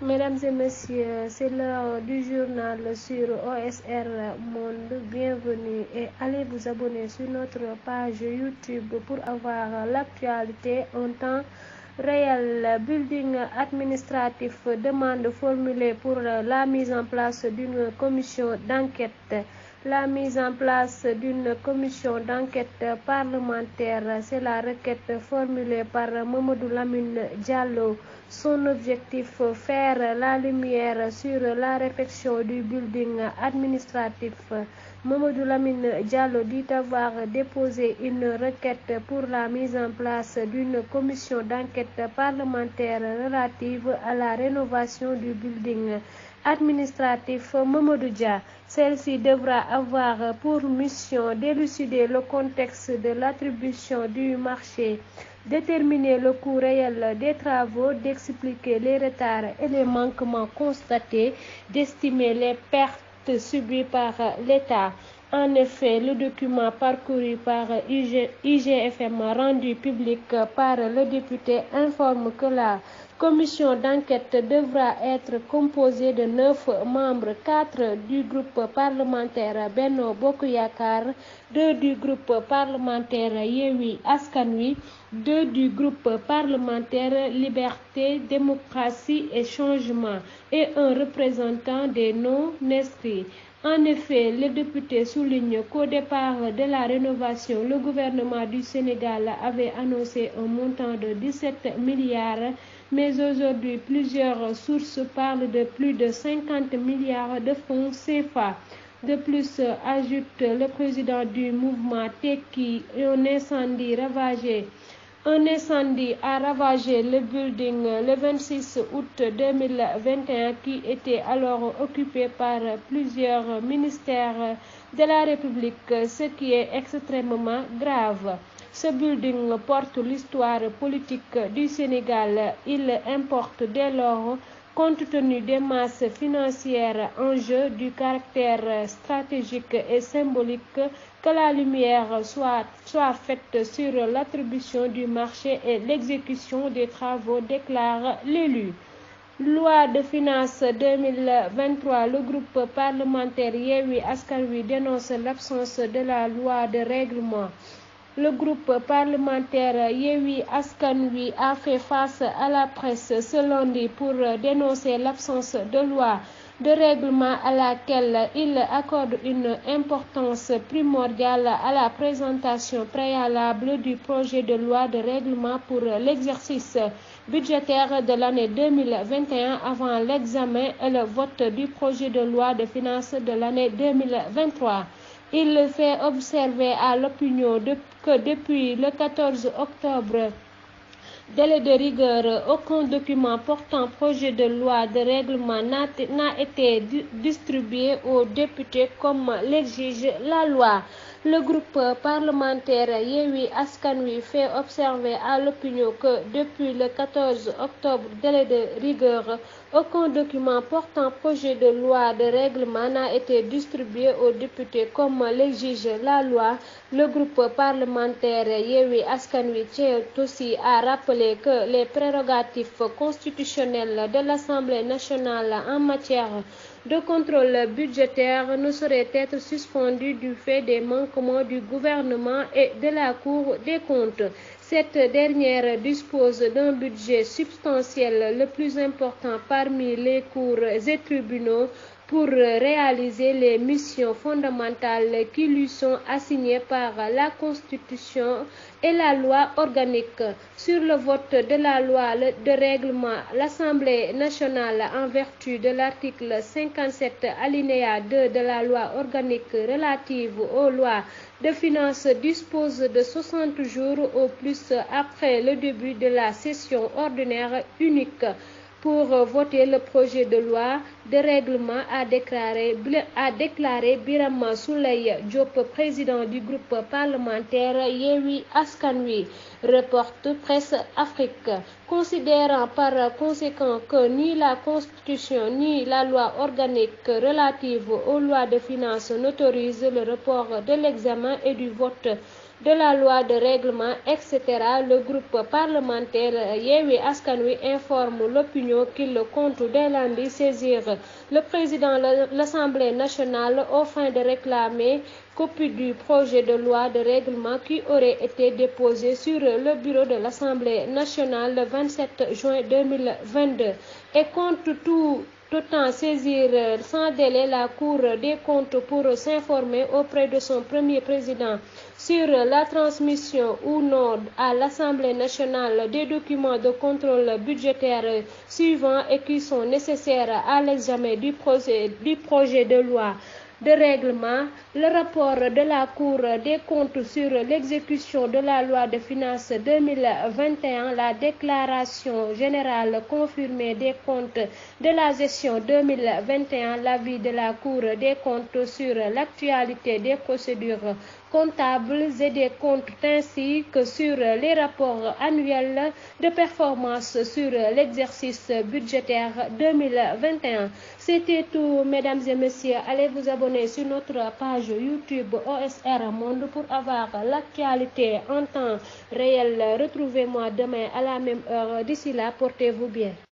Mesdames et messieurs, c'est l'heure du journal sur OSR Monde. Bienvenue et allez vous abonner sur notre page YouTube pour avoir l'actualité en temps réel. Building administratif, demande formulée pour la mise en place d'une commission d'enquête. La mise en place d'une commission d'enquête parlementaire, c'est la requête formulée par Mamadou Lamine Diallo. Son objectif, faire la lumière sur la réfection du building administratif. Mamadou Lamine Diallo dit avoir déposé une requête pour la mise en place d'une commission d'enquête parlementaire relative à la rénovation du building administratif Mamadou Dia. Celle-ci devra avoir pour mission d'élucider le contexte de l'attribution du marché, déterminer le coût réel des travaux, d'expliquer les retards et les manquements constatés, d'estimer les pertes subies par l'État. En effet, le document parcouru par IGFM rendu public par le député informe que la commission d'enquête devra être composée de 9 membres, 4 du groupe parlementaire Benno Bokk Yakaar, 2 du groupe parlementaire Yewwi Askan Wi, 2 du groupe parlementaire Liberté, Démocratie et Changement et un représentant des non-inscrits. En effet, le député souligne qu'au départ de la rénovation, le gouvernement du Sénégal avait annoncé un montant de 17 milliards, mais aujourd'hui, plusieurs sources parlent de plus de 50 milliards de francs CFA. De plus, ajoute le président du mouvement Tekki, un incendie a ravagé le building le 26 août 2021 qui était alors occupé par plusieurs ministères de la République, ce qui est extrêmement grave. Ce building porte l'histoire politique du Sénégal. Il importe dès lors, compte tenu des masses financières en jeu, du caractère stratégique et symbolique, que la lumière soit faite sur l'attribution du marché et l'exécution des travaux, déclare l'élu. Loi de finances 2023, le groupe parlementaire Yewwi Askan Wi dénonce l'absence de la loi de règlement. Le groupe parlementaire Yewwi Askan Wi a fait face à la presse ce lundi pour dénoncer l'absence de loi de règlement à laquelle il accorde une importance primordiale à la présentation préalable du projet de loi de règlement pour l'exercice budgétaire de l'année 2021 avant l'examen et le vote du projet de loi de finances de l'année 2023. Il fait observer à l'opinion que depuis le 14 octobre, délai de rigueur, aucun document portant projet de loi de règlement n'a été distribué aux députés comme l'exige la loi. Le groupe parlementaire Yewwi Askan Wi fait observer à l'opinion que depuis le 14 octobre, délai de rigueur, aucun document portant projet de loi de règlement n'a été distribué aux députés comme l'exige la loi. Le groupe parlementaire Yewwi Askan Wi tient aussi à rappeler que les prérogatives constitutionnelles de l'Assemblée nationale en matière de contrôle budgétaire ne sauraient être suspendues du fait des manquements du gouvernement et de la Cour des comptes. Cette dernière dispose d'un budget substantiel, le plus important parmi les cours et tribunaux, pour réaliser les missions fondamentales qui lui sont assignées par la Constitution et la loi organique. Sur le vote de la loi de règlement, l'Assemblée nationale, en vertu de l'article 57 alinéa 2 de la loi organique relative aux lois de finances, dispose de 60 jours au plus après le début de la session ordinaire unique pour voter le projet de loi de règlement, a déclaré Birame Souleye Diop, président du groupe parlementaire Yewwi Askan Wi. Reporte Presse Afrique. Considérant par conséquent que ni la Constitution ni la loi organique relative aux lois de finances n'autorisent le report de l'examen et du vote de la loi de règlement, etc. Le groupe parlementaire Yewwi Askan Wi informe l'opinion qu'il compte dès lundi saisir le président de l'Assemblée nationale aux fins de réclamer copie du projet de loi de règlement qui aurait été déposé sur le bureau de l'Assemblée nationale le 27 juin 2022 et compte autant saisir sans délai la Cour des comptes pour s'informer auprès de son premier président sur la transmission ou non à l'Assemblée nationale des documents de contrôle budgétaire suivants et qui sont nécessaires à l'examen du projet de loi de règlement, le rapport de la Cour des comptes sur l'exécution de la loi de finances 2021, la déclaration générale confirmée des comptes de la gestion 2021, l'avis de la Cour des comptes sur l'actualité des procédures comptables et des comptes ainsi que sur les rapports annuels de performance sur l'exercice budgétaire 2021. C'était tout, mesdames et messieurs. Allez vous abonner sur notre page YouTube OSR Monde pour avoir l'actualité en temps réel. Retrouvez-moi demain à la même heure. D'ici là, portez-vous bien.